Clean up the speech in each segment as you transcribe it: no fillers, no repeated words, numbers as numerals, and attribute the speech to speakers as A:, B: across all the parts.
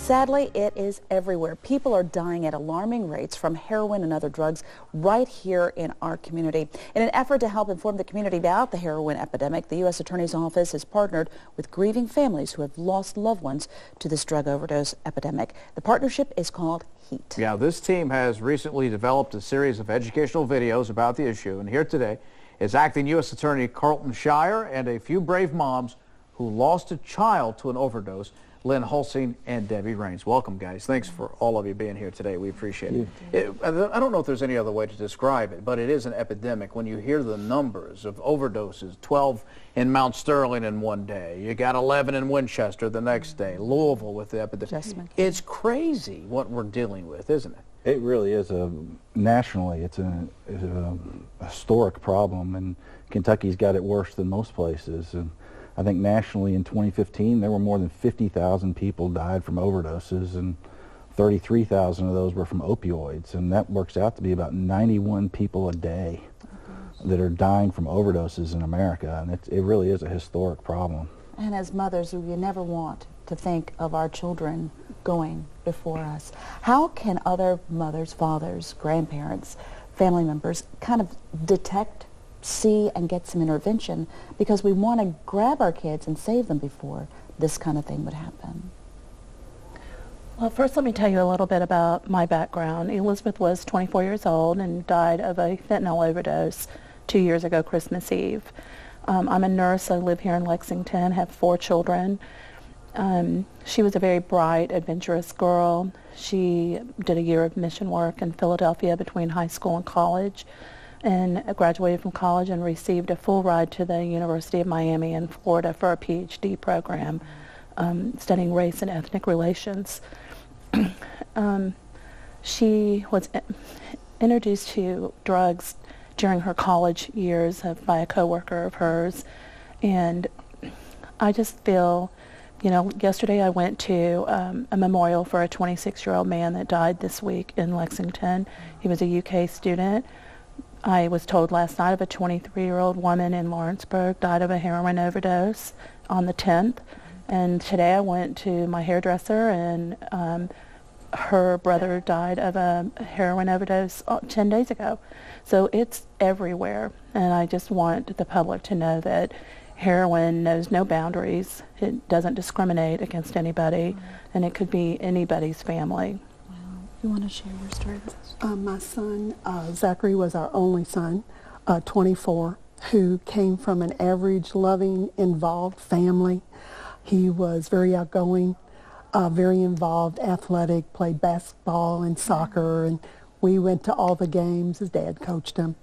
A: Sadly, it is everywhere. People are dying at alarming rates from heroin and other drugs right here in our community. In an effort to help inform the community about the heroin epidemic, the U.S. Attorney's Office has partnered with grieving families who have lost loved ones to this drug overdose epidemic. The partnership is called HEAT.
B: Yeah, this team has recently developed a series of educational videos about the issue, and here today is acting U.S. Attorney Carlton Shire and a few brave moms who lost a child to an overdose, Lynn Hulsing and Debbie Raines. Welcome, guys. Thanks for all of you being here today. We appreciate it. I don't know if there's any other way to describe it, but it is an epidemic. When you hear the numbers of overdoses, 12 in Mount Sterling in one day, you got 11 in Winchester the next day, Louisville with the epidemic. It's crazy what we're dealing with, isn't it?
C: It really is. Nationally, it's a historic problem, and Kentucky's got it worse than most places. And I think nationally in 2015, there were more than 50,000 people died from overdoses, and 33,000 of those were from opioids. And that works out to be about 91 people a day that are dying from overdoses in America. And it really is a historic problem.
A: And as mothers, we never want to think of our children going before us. How can other mothers, fathers, grandparents, family members kind of detect, see, and get some intervention, because we want to grab our kids and save them before this kind of thing would happen?
D: Well, first let me tell you a little bit about my background. Elizabeth was 24 years old and died of a fentanyl overdose 2 years ago, Christmas Eve. I'm a nurse. I live here in Lexington, have 4 children. She was a very bright, adventurous girl. She did a year of mission work in Philadelphia between high school and college, and graduated from college and received a full ride to the University of Miami in Florida for a PhD program studying race and ethnic relations. She was introduced to drugs during her college years by a coworker of hers, and I just feel, you know, yesterday I went to a memorial for a 26-year-old man that died this week in Lexington. He was a UK student. I was told last night of a 23-year-old woman in Lawrenceburg died of a heroin overdose on the 10th. And today I went to my hairdresser, and her brother died of a heroin overdose 10 days ago. So it's everywhere. And I just want the public to know that heroin knows no boundaries. It doesn't discriminate against anybody, and it could be anybody's family.
A: You want to share your story with us?
E: My son, Zachary, was our only son, 24, who came from an average, loving, involved family. He was very outgoing, very involved, athletic, played basketball and soccer, and we went to all the games. His dad coached him.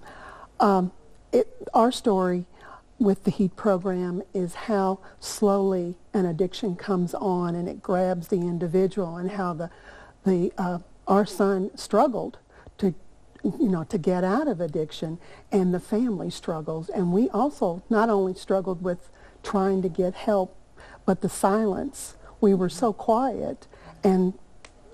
E: Our story with the HEAT program is how slowly an addiction comes on and it grabs the individual, and how our son struggled to get out of addiction, and the family struggles. And we also not only struggled with trying to get help, but the silence. We were so quiet, and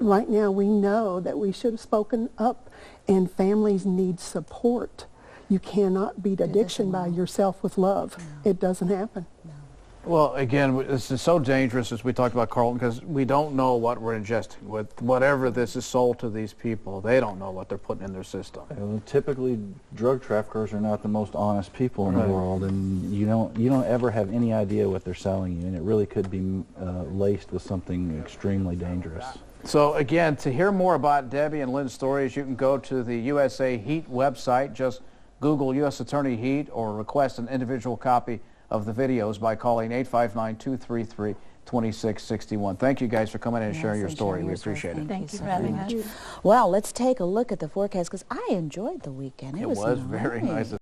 E: right now we know that we should have spoken up, and families need support. You cannot beat addiction by yourself with love. No. It doesn't happen. No.
B: Well, again, this is so dangerous, as we talked about, Carlton, because we don't know what we're ingesting. With whatever this is sold to these people, they don't know what they're putting in their system.
C: Typically, drug traffickers are not the most honest people in the world, and you don't ever have any idea what they're selling you, and it really could be laced with something extremely dangerous.
B: So again, to hear more about Debbie and Lynn's stories, you can go to the USA HEAT website. Just Google U.S. Attorney HEAT, or request an individual copy of the videos by calling 859-233-2661. Thank you guys for coming in and sharing your story. We appreciate it.
D: Thank you for having us.
A: Well, let's take a look at the forecast, because I enjoyed the weekend. It was
B: very nice.